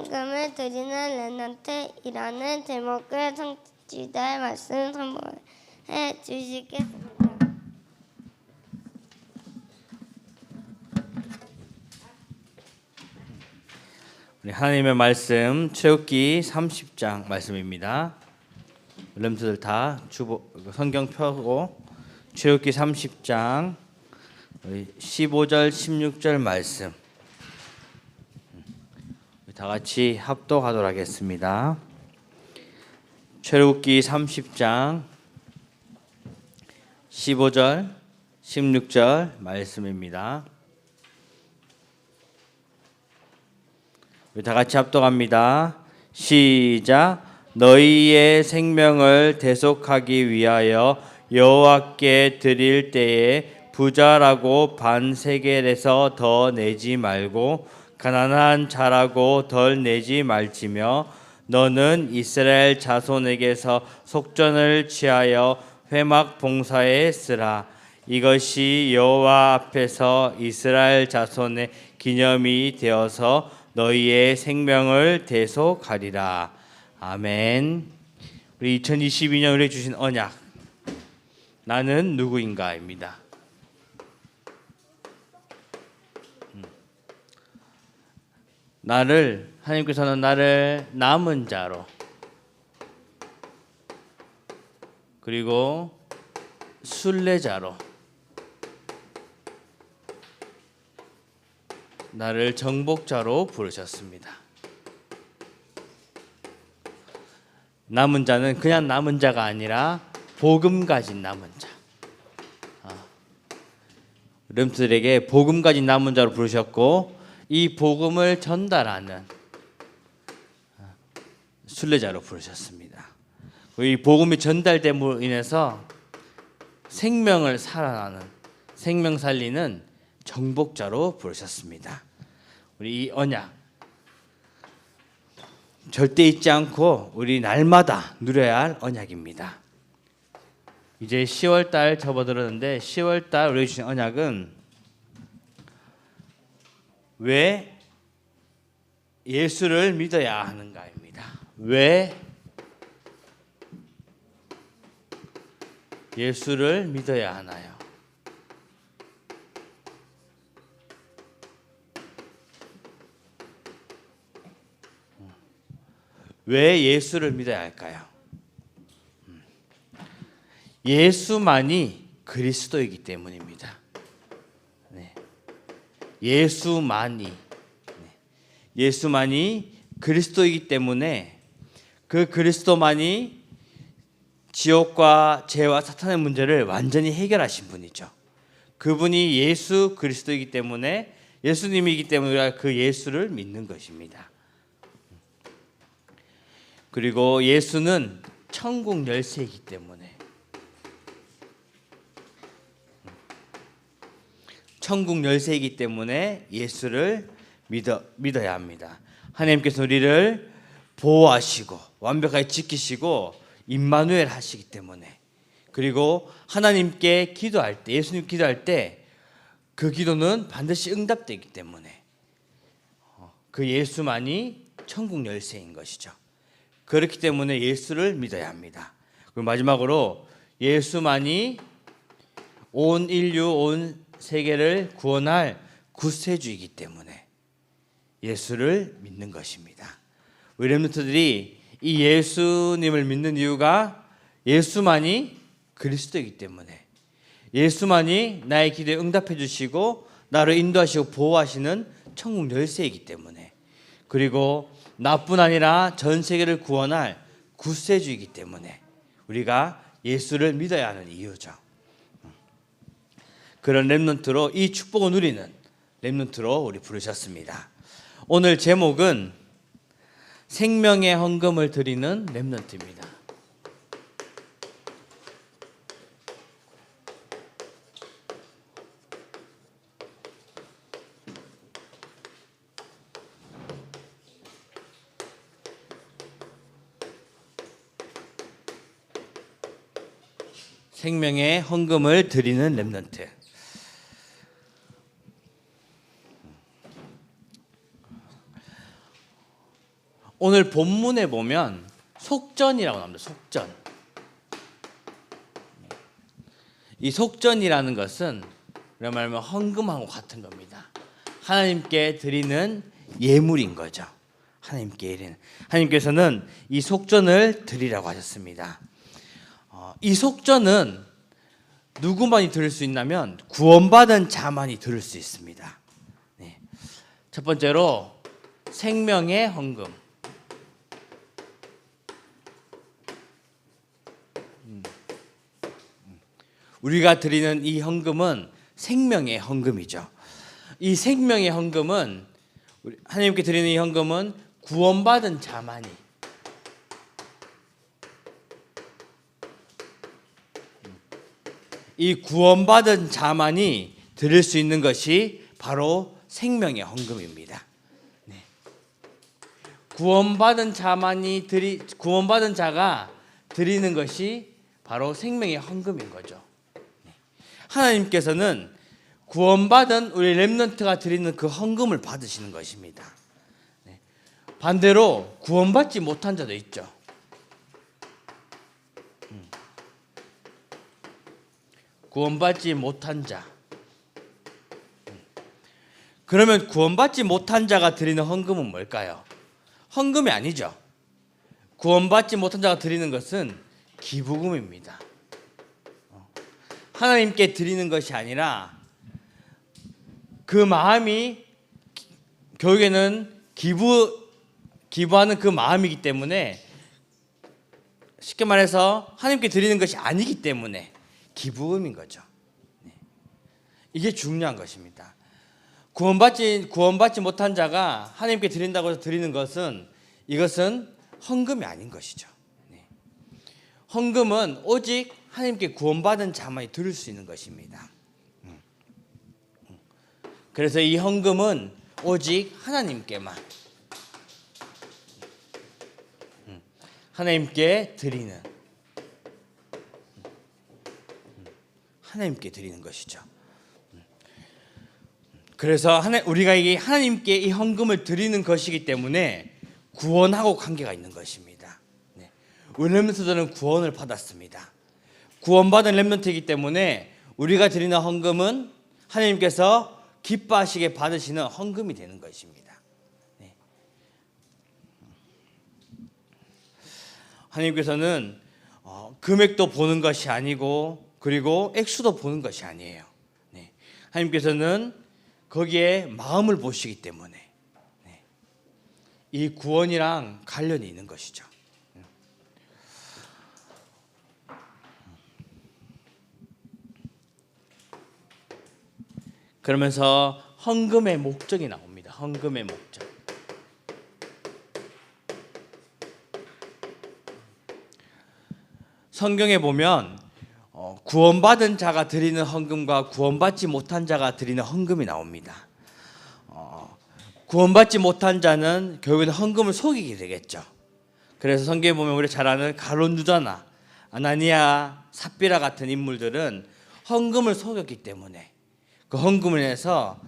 헌금을 드리는 렘넌트이라는 제목을 성취될 말씀 선포해 주시겠습니다. 하나님의 말씀 출애굽기 30장 말씀입니다. 렘넌트들 다 성경 펴고 출애굽기 30장 15절 16절 말씀 다 같이 합독하도록 하겠습니다. 출애굽기 30장 15절 16절 말씀입니다. 다 같이 합독합니다. 시작. 너희의 생명을 대속하기 위하여 여호와께 드릴 때에 부자라고 반세겔에서 더 내지 말고 가난한 자라고 덜 내지 말지며 너는 이스라엘 자손에게서 속전을 취하여 회막 봉사에 쓰라. 이것이 여호와 앞에서 이스라엘 자손의 기념이 되어서 너희의 생명을 대속하리라. 아멘. 우리 2022년 우리에게 주신 언약, 나는 누구인가입니다. 하나님께서는 나를 남은 자로, 그리고 순례자로, 나를 정복자로 부르셨습니다. 남은 자는 그냥 남은 자가 아니라 복음 가진 남은 자. 렘넌트들에게 복음 가진 남은 자로 부르셨고 이 복음을 전달하는 순례자로 부르셨습니다. 이 복음이 전달됨으로 인해서 생명을 살아나는, 생명 살리는 정복자로 부르셨습니다. 우리 이 언약 절대 잊지 않고 우리 날마다 누려야 할 언약입니다. 이제 10월달 접어들었는데 10월달 우리 주신 언약은 왜 예수를 믿어야 하는가입니다. 왜 예수를 믿어야 하나요? 왜 예수를 믿어야 할까요? 예수만이 그리스도이기 때문입니다. 네. 예수만이 그리스도이기 때문에 그 그리스도만이 지옥과 죄와 사탄의 문제를 완전히 해결하신 분이죠. 그분이 예수 그리스도이기 때문에, 예수님이기 때문에 우리가 그 예수를 믿는 것입니다. 그리고 예수는 천국 열쇠이기 때문에, 천국 열쇠이기 때문에 예수를 믿어야 합니다. 하나님께서 우리를 보호하시고 완벽하게 지키시고 임마누엘 하시기 때문에, 그리고 하나님께 기도할 때, 예수님 기도할 때 그 기도는 반드시 응답되기 때문에 그 예수만이 천국 열쇠인 것이죠. 그렇기 때문에 예수를 믿어야 합니다. 그리고 마지막으로 예수만이 온 인류, 온 세계를 구원할 구세주이기 때문에 예수를 믿는 것입니다. 우리 렘넌트들이 이 예수님을 믿는 이유가 예수만이 그리스도이기 때문에, 예수만이 나의 기도에 응답해 주시고 나를 인도하시고 보호하시는 천국 열쇠이기 때문에, 그리고 나뿐 아니라 전 세계를 구원할 구세주이기 때문에 우리가 예수를 믿어야 하는 이유죠. 그런 렘넌트로 이 축복을 누리는 렘넌트로 우리 부르셨습니다. 오늘 제목은 생명의 헌금을 드리는 렘넌트입니다. 생명의 헌금을 드리는 렘넌트. 오늘 본문에 보면 속전이라고 나옵니다. 속전. 이 속전이라는 것은 그런 말하면 헌금하고 같은 겁니다. 하나님께 드리는 예물인 거죠. 하나님께서는 이 속전을 드리라고 하셨습니다. 이 속전은 누구만이 들을 수 있냐면 구원받은 자만이 들을 수 있습니다. 네. 첫 번째로 생명의 헌금. 우리가 드리는 이 헌금은 생명의 헌금이죠. 이 생명의 헌금은 하나님께 드리는 이 헌금은 구원받은 자만이 드릴 수 있는 것이 바로 생명의 헌금입니다. 네. 구원받은 자가 드리는 것이 바로 생명의 헌금인 거죠. 네. 하나님께서는 구원받은 우리 렘넌트가 드리는 그 헌금을 받으시는 것입니다. 네. 반대로 구원받지 못한 자도 있죠. 구원받지 못한 자. 그러면 구원받지 못한 자가 드리는 헌금은 뭘까요? 헌금이 아니죠. 구원받지 못한 자가 드리는 것은 기부금입니다. 하나님께 드리는 것이 아니라 그 마음이 결국에는 기부하는 그 마음이기 때문에 쉽게 말해서 하나님께 드리는 것이 아니기 때문에 기부금인 거죠. 이게 중요한 것입니다. 구원받지 못한 자가 하나님께 드린다고 해서 드리는 것은 이것은 헌금이 아닌 것이죠. 헌금은 오직 하나님께 구원받은 자만이 드릴 수 있는 것입니다. 그래서 이 헌금은 오직 하나님께 드리는 것이죠. 그래서 우리가 이게 하나님께 이 헌금을 드리는 것이기 때문에 구원하고 관계가 있는 것입니다. 우리 렘넌트들은 구원을 받았습니다. 구원받은 렘넌트이기 때문에 우리가 드리는 헌금은 하나님께서 기뻐하시게 받으시는 헌금이 되는 것입니다. 하나님께서는 금액도 보는 것이 아니고 그리고 액수도 보는 것이 아니에요. 하나님께서는 거기에 마음을 보시기 때문에 이 구원이랑 관련이 있는 것이죠. 그러면서 헌금의 목적이 나옵니다. 헌금의 목적. 성경에 보면 구원받은 자가 드리는 헌금과 구원받지 못한 자가 드리는 헌금이 나옵니다. 구원받지 못한 자는 결국에는 헌금을 속이게 되겠죠. 그래서 성경에 보면 우리 잘 아는 가룟 유다나 아나니아 삽비라 같은 인물들은 헌금을 속였기 때문에 그 헌금을 인해서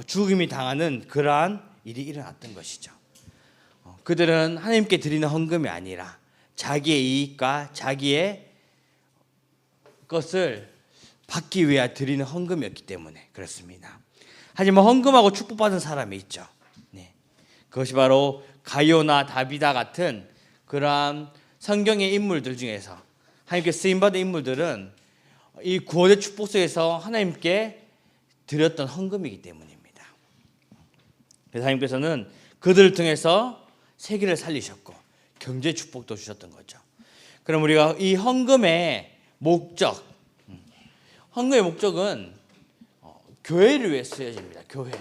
죽임이 당하는 그러한 일이 일어났던 것이죠. 그들은 하나님께 드리는 헌금이 아니라 자기의 이익과 자기의 것을 받기 위해 드리는 헌금이었기 때문에 그렇습니다. 하지만 헌금하고 축복받은 사람이 있죠. 그것이 바로 가이오나 다비다 같은 그러한 성경의 인물들 중에서 하나님께 쓰임받은 인물들은 이 구원의 축복 속에서 하나님께 드렸던 헌금이기 때문입니다. 그래서 하나님께서는 그들을 통해서 세계를 살리셨고 경제 축복도 주셨던 거죠. 그럼 우리가 이 헌금의 목적은 교회를 위해 쓰여집니다. 교회.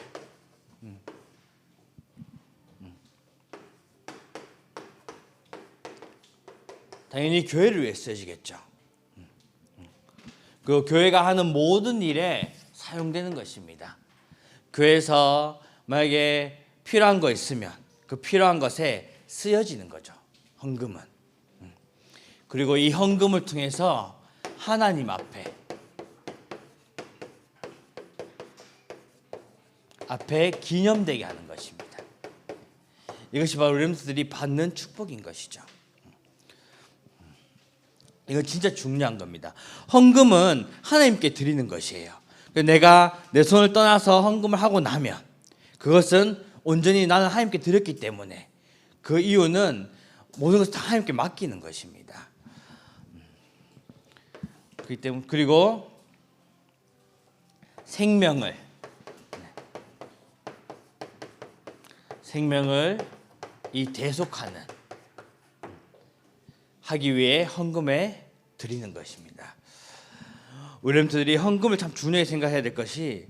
당연히 교회를 위해 쓰여지겠죠. 그 교회가 하는 모든 일에 사용되는 것입니다. 교회에서 만약에 필요한 거 있으면 그 필요한 것에 쓰여지는 거죠. 헌금은. 그리고 이 헌금을 통해서 하나님 앞에 기념되게 하는 것입니다. 이것이 바로 렘넌트들이 받는 축복인 것이죠. 이건 진짜 중요한 겁니다. 헌금은 하나님께 드리는 것이에요. 내가 내 손을 떠나서 헌금을 하고 나면 그것은 온전히 나는 하나님께 드렸기 때문에 그 이유는 모든 것을 다 하나님께 맡기는 것입니다. 그리고 생명을 이 대속하는 하기 위해 헌금에 드리는 것입니다. 우리 렘넌트들이 헌금을 참 중요하게 생각해야 될 것이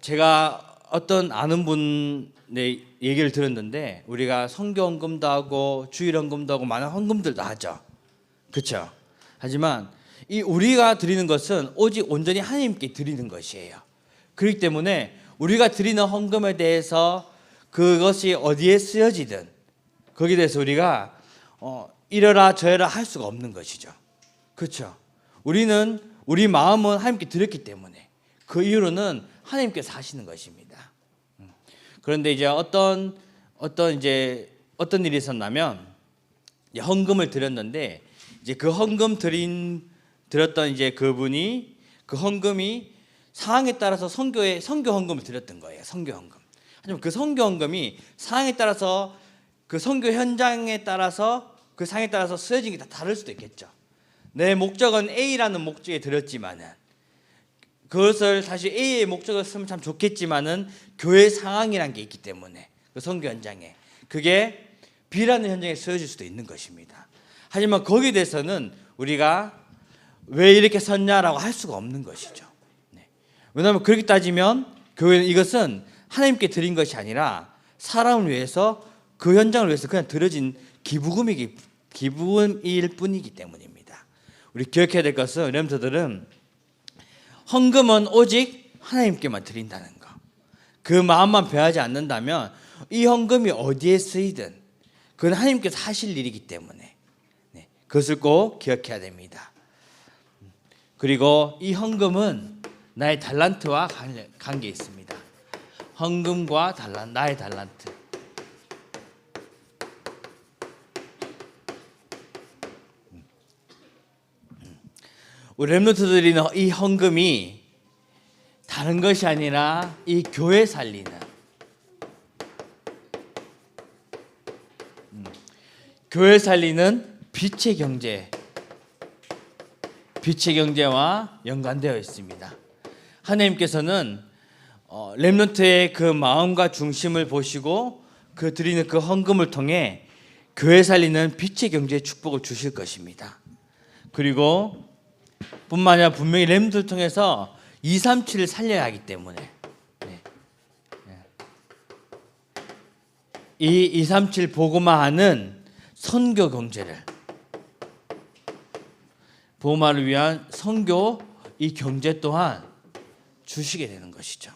제가 어떤 아는 분의 얘기를 들었는데 우리가 선교 헌금도 하고 주일 헌금도 하고 많은 헌금들도 하죠. 그렇죠? 하지만 이 우리가 드리는 것은 오직 온전히 하나님께 드리는 것이에요. 그렇기 때문에 우리가 드리는 헌금에 대해서 그것이 어디에 쓰여지든 거기에 대해서 우리가 이러라 저러라 할 수가 없는 것이죠. 그렇죠? 우리는 우리 마음은 하나님께 드렸기 때문에 그 이유로는 하나님께서 하시는 것입니다. 그런데 이제 어떤 일이 있었냐면 헌금을 드렸는데 이제 그 헌금 드렸던 이제 그분이 그 헌금이 상황에 따라서 선교 헌금을 드렸던 거예요. 선교 헌금. 하지만 그 선교 헌금이 상황에 따라서 그 선교 현장에 따라서 그 상황에 따라서 쓰여진 게 다 다를 수도 있겠죠. 내 목적은 A라는 목적에 드렸지만은 그것을 사실 A의 목적을 쓰면 참 좋겠지만은 교회 상황이란 게 있기 때문에 그 선교 현장에 그게 B라는 현장에 쓰여질 수도 있는 것입니다. 하지만 거기에 대해서는 우리가 왜 이렇게 썼냐라고 할 수가 없는 것이죠. 왜냐하면 그렇게 따지면 교회는 이것은 하나님께 드린 것이 아니라 사람을 위해서 그 현장을 위해서 그냥 드려진 기부금일 뿐이기 때문입니다. 우리 기억해야 될 것은 렘넌트들은 헌금은 오직 하나님께만 드린다는 거. 그 마음만 변하지 않는다면 이 헌금이 어디에 쓰이든 그건 하나님께서 하실 일이기 때문에 그것을 꼭 기억해야 됩니다. 그리고 이 헌금은 나의 달란트와 관계 있습니다. 헌금과 나의 달란트. 우리 렘넌트들이 이 헌금이 다른 것이 아니라 이 교회 살리는 빛의 경제와 연관되어 있습니다. 하나님께서는 렘넌트의 그 마음과 중심을 보시고 그 드리는 그 헌금을 통해 교회 살리는 빛의 경제의 축복을 주실 것입니다. 그리고 뿐만 아니라 분명히 렘넌트를 통해서 237을 살려야 하기 때문에 이 237 보고마하는 선교 경제를 보호마를 위한 선교 이 경제 또한 주시게 되는 것이죠.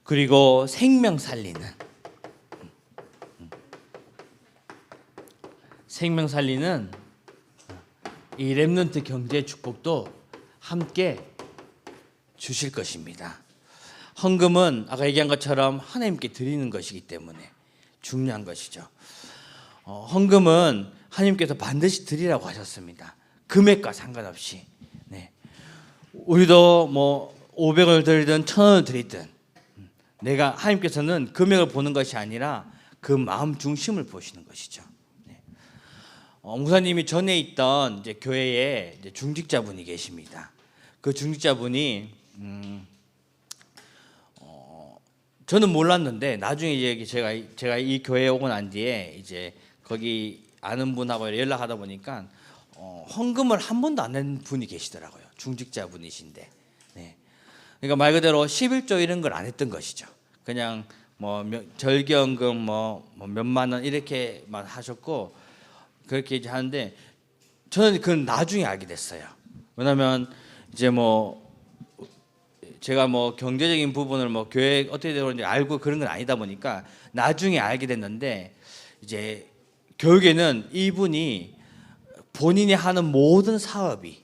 그리고 생명 살리는 이 렘넌트 경제의 축복도 함께 주실 것입니다. 헌금은 아까 얘기한 것처럼 하나님께 드리는 것이기 때문에 중요한 것이죠. 헌금은 하나님께서 반드시 드리라고 하셨습니다. 금액과 상관없이. 우리도 뭐 500원을 드리든 1000원을 드리든 내가 하나님께서는 금액을 보는 것이 아니라 그 마음 중심을 보시는 것이죠. 목사님이 전에 있던 이제 교회에 이제 중직자분이 계십니다. 그 중직자분이 저는 몰랐는데 나중에 이제 제가 이 교회에 오고 난 뒤에 이제 거기 아는 분하고 연락하다 보니까 헌금을 한 번도 안 낸 분이 계시더라고요. 중직자분이신데. 그러니까 말 그대로 11조 이런 걸 안 했던 것이죠. 그냥 뭐 절기헌금 뭐 몇만 원 이렇게만 하셨고 그렇게 이제 하는데 저는 그건 나중에 알게 됐어요. 왜냐하면 이제 뭐 제가 뭐 경제적인 부분을 뭐 교회 어떻게 되는지 알고 그런 건 아니다 보니까 나중에 알게 됐는데 이제 결국에는 이분이 본인이 하는 모든 사업이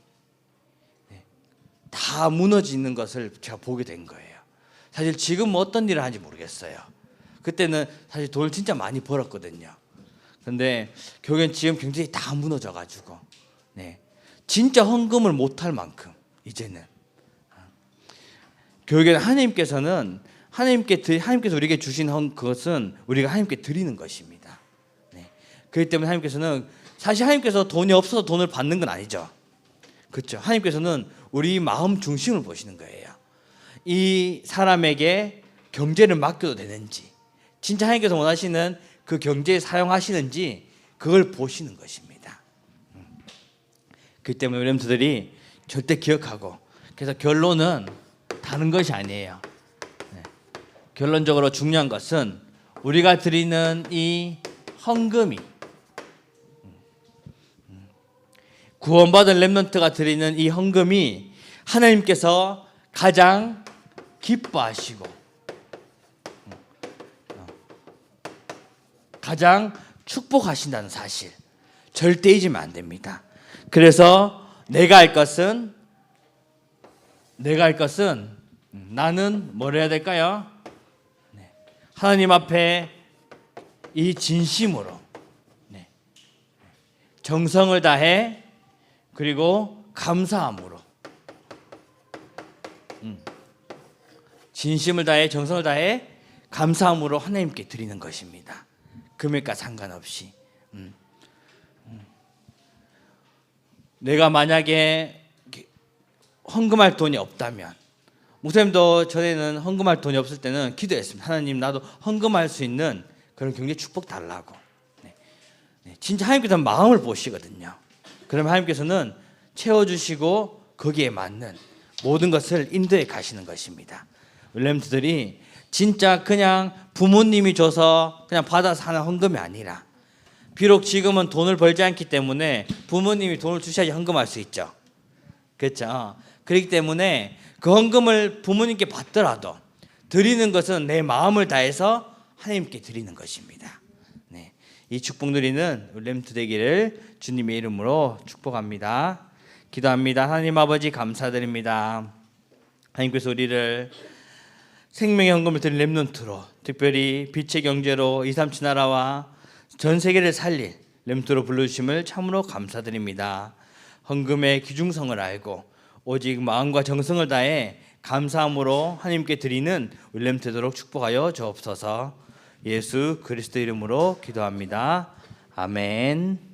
다 무너지는 것을 제가 보게 된 거예요. 사실 지금 어떤 일을 하는지 모르겠어요. 그때는 사실 돈을 진짜 많이 벌었거든요. 근데 결국엔 지금 경제가 다 무너져가지고, 네, 진짜 헌금을 못할 만큼 이제는 결국엔 하나님께서 우리에게 주신 그것은 우리가 하나님께 드리는 것입니다. 네. 그렇기 때문에 하나님께서는 사실 하나님께서 돈이 없어서 돈을 받는 건 아니죠. 그렇죠. 하나님께서는 우리 마음 중심을 보시는 거예요. 이 사람에게 경제를 맡겨도 되는지, 진짜 하나님께서 원하시는 그 경제에 사용하시는지 그걸 보시는 것입니다. 그렇기 때문에 우리 렘트들이 절대 기억하고, 그래서 결론은 다른 것이 아니에요. 네. 결론적으로 중요한 것은 우리가 드리는 이 헌금이, 구원받은 렘넌트가 드리는 이 헌금이 하나님께서 가장 기뻐하시고 가장 축복하신다는 사실 절대 잊으면 안 됩니다. 그래서 내가 할 것은 나는 뭘 해야 될까요? 네. 하나님 앞에 이 진심으로, 네, 정성을 다해, 그리고 감사함으로, 진심을 다해 정성을 다해 감사함으로 하나님께 드리는 것입니다. 금액과 상관없이. 내가 만약에 헌금할 돈이 없다면, 목사님도 전에는 헌금할 돈이 없을 때는 기도했습니다. 하나님, 나도 헌금할 수 있는 그런 경제 축복 달라고. 네. 진짜 하나님께서는 마음을 보시거든요. 그러면 하나님께서는 채워주시고 거기에 맞는 모든 것을 인도해 가시는 것입니다. 렘트들이 진짜 그냥 부모님이 줘서 그냥 받아서 하는 헌금이 아니라, 비록 지금은 돈을 벌지 않기 때문에 부모님이 돈을 주셔야지 헌금할 수 있죠. 그렇죠. 그렇기 때문에 그 헌금을 부모님께 받더라도 드리는 것은 내 마음을 다해서 하나님께 드리는 것입니다. 네. 이 축복 누리는 렘트 되기를 주님의 이름으로 축복합니다. 기도합니다. 하나님 아버지, 감사드립니다. 하나님께서 우리를 생명의 헌금을 드린 렘넌트로, 특별히 빛의 경제로 237 나라와 전 세계를 살릴 렘넌트로 불러주심을 참으로 감사드립니다. 헌금의 귀중성을 알고 오직 마음과 정성을 다해 감사함으로 하나님께 드리는 우리 렘넌트 되도록 축복하여 주옵소서. 예수 그리스도 이름으로 기도합니다. 아멘.